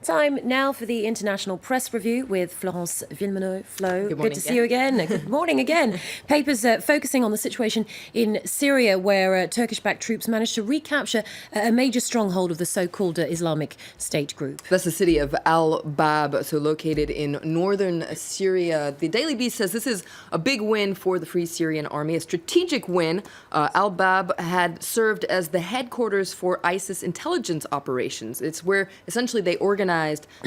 Time now for the International Press Review with Florence Villeminot. Flo, good to see you again. Good morning again. Papers focusing on the situation in Syria, where Turkish-backed troops managed to recapture a major stronghold of the so-called Islamic State group. That's the city of Al-Bab, so located in northern Syria. The Daily Beast says this is a big win for the Free Syrian Army, a strategic win. Al-Bab had served as the headquarters for ISIS intelligence operations. It's where essentially they organized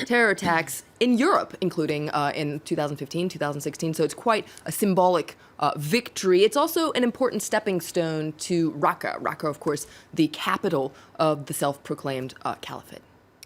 terror attacks in Europe, including in 2015, 2016. So it's quite a symbolic victory. It's also an important stepping stone to Raqqa. Raqqa, of course, the capital of the self-proclaimed caliphate.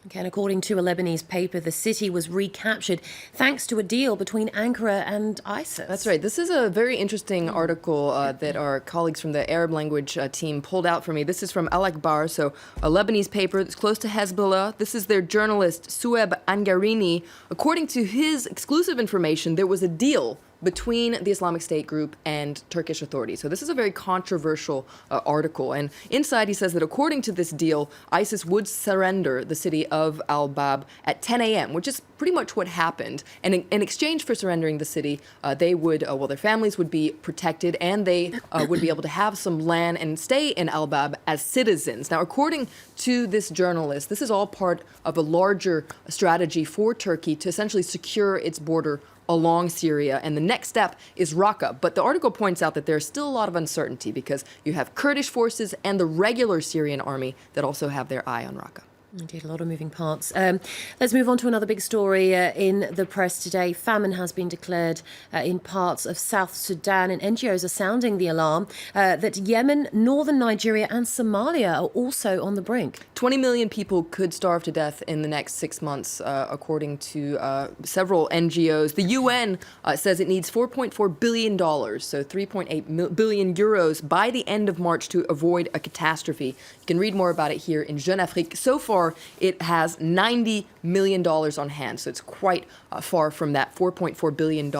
Okay, and according to a Lebanese paper, the city was recaptured thanks to a deal between Ankara and ISIS. That's right. This is a very interesting article that our colleagues from the Arab language team pulled out for me. This is from Al Akhbar, so a Lebanese paper that's close to Hezbollah. This is their journalist, Sueb Angarini. According to his exclusive information, there was a deal between the Islamic State group and Turkish authorities. So this is a very controversial article. And inside he says that according to this deal, ISIS would surrender the city of Al-Bab at 10 a.m., which is pretty much what happened. And in exchange for surrendering the city, they would, their families would be protected and they would be able to have some land and stay in Al-Bab as citizens. Now, according to this journalist, this is all part of a larger strategy for Turkey to essentially secure its border along Syria, and the next step is Raqqa. But the article points out that there's still a lot of uncertainty because you have Kurdish forces and the regular Syrian army that also have their eye on Raqqa. Indeed, a lot of moving parts. Let's move on to another big story in the press today. Famine has been declared in parts of South Sudan, and NGOs are sounding the alarm that Yemen, northern Nigeria and Somalia are also on the brink. 20 million people could starve to death in the next 6 months, according to several NGOs. The UN says it needs $4.4 billion, so 3.8 billion euros by the end of March to avoid a catastrophe. You can read more about it here in Jeune-Afrique. So far, it has $90 million on hand, so it's quite far from that $4.4 billion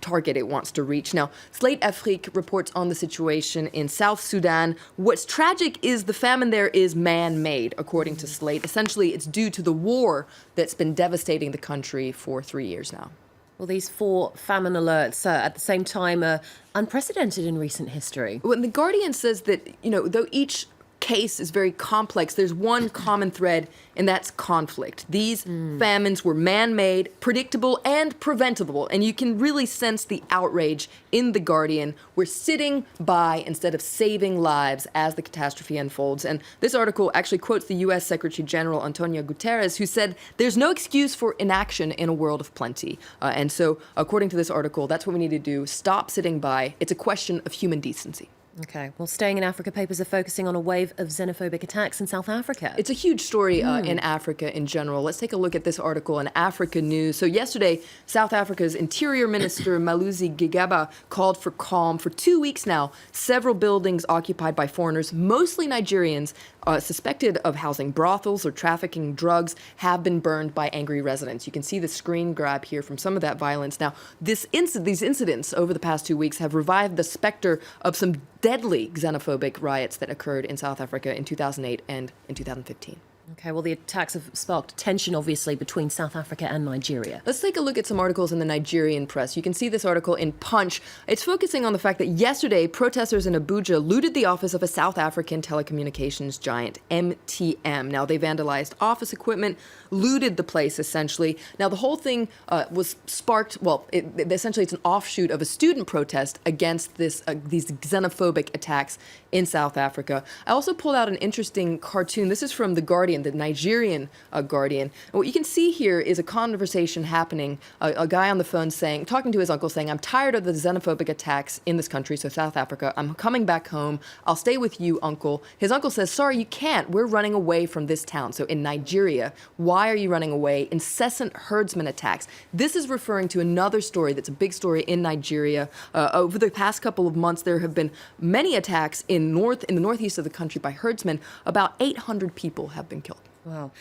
target it wants to reach. Now, Slate Afrique reports on the situation in South Sudan. What's tragic is the famine there is man-made, according to Slate. Essentially, it's due to the war that's been devastating the country for 3 years now. Well, these 4 famine alerts at the same time are unprecedented in recent history. Well, The Guardian says that, though each case is very complex, there's one common thread, and that's conflict. These famines were man-made, predictable, and preventable, and you can really sense the outrage in The Guardian. We're sitting by instead of saving lives as the catastrophe unfolds. And this article actually quotes the U.S. Secretary General Antonio Guterres, who said there's no excuse for inaction in a world of plenty. And so, according to this article, that's what we need to do. Stop sitting by. It's a question of human decency. Okay. Well, staying in Africa, papers are focusing on a wave of xenophobic attacks in South Africa. It's a huge story in Africa in general. Let's take a look at this article in Africa News. So yesterday, South Africa's Interior Minister Malusi Gigaba called for calm. For 2 weeks now, several buildings occupied by foreigners, mostly Nigerians, suspected of housing brothels or trafficking drugs, have been burned by angry residents. You can see the screen grab here from some of that violence. Now, these incidents over the past 2 weeks have revived the specter of some deadly xenophobic riots that occurred in South Africa in 2008 and in 2015. Okay, well, the attacks have sparked tension, obviously, between South Africa and Nigeria. Let's take a look at some articles in the Nigerian press. You can see this article in Punch. It's focusing on the fact that yesterday, protesters in Abuja looted the office of a South African telecommunications giant, MTM. Now, they vandalized office equipment, looted the place, essentially. Now, the whole thing was sparked, essentially it's an offshoot of a student protest against these xenophobic attacks in South Africa. I also pulled out an interesting cartoon. This is from The Guardian, the Nigerian Guardian. And what you can see here is a conversation happening, a guy on the phone talking to his uncle saying, I'm tired of the xenophobic attacks in this country, so South Africa. I'm coming back home. I'll stay with you, uncle. His uncle says, sorry, you can't. We're running away from this town. So in Nigeria, why are you running away? Incessant herdsman attacks. This is referring to another story that's a big story in Nigeria. Over the past couple of months, there have been many attacks in the northeast of the country by herdsmen. About 800 people have been killed. Wow.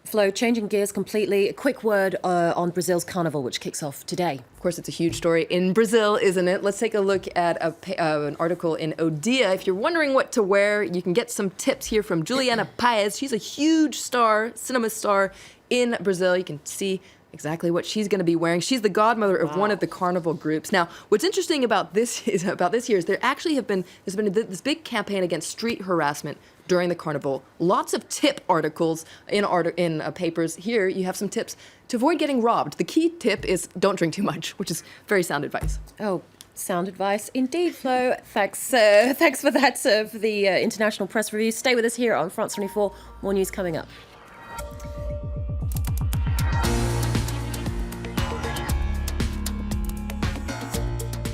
Flo, changing gears completely, a quick word on Brazil's carnival, which kicks off today. Of course, it's a huge story in Brazil, isn't it? Let's take a look at an article in Odia. If you're wondering what to wear, you can get some tips here from Juliana Paes. She's a huge star, cinema star in Brazil. You can see exactly what she's going to be wearing. She's the godmother of one of the carnival groups. Now, what's interesting about this year is there's been this big campaign against street harassment during the carnival. Lots of tip articles in papers. Here, you have some tips to avoid getting robbed. The key tip is don't drink too much, which is very sound advice. Oh, sound advice indeed, Flo. Thanks for that, for the international press review. Stay with us here on France 24. More news coming up.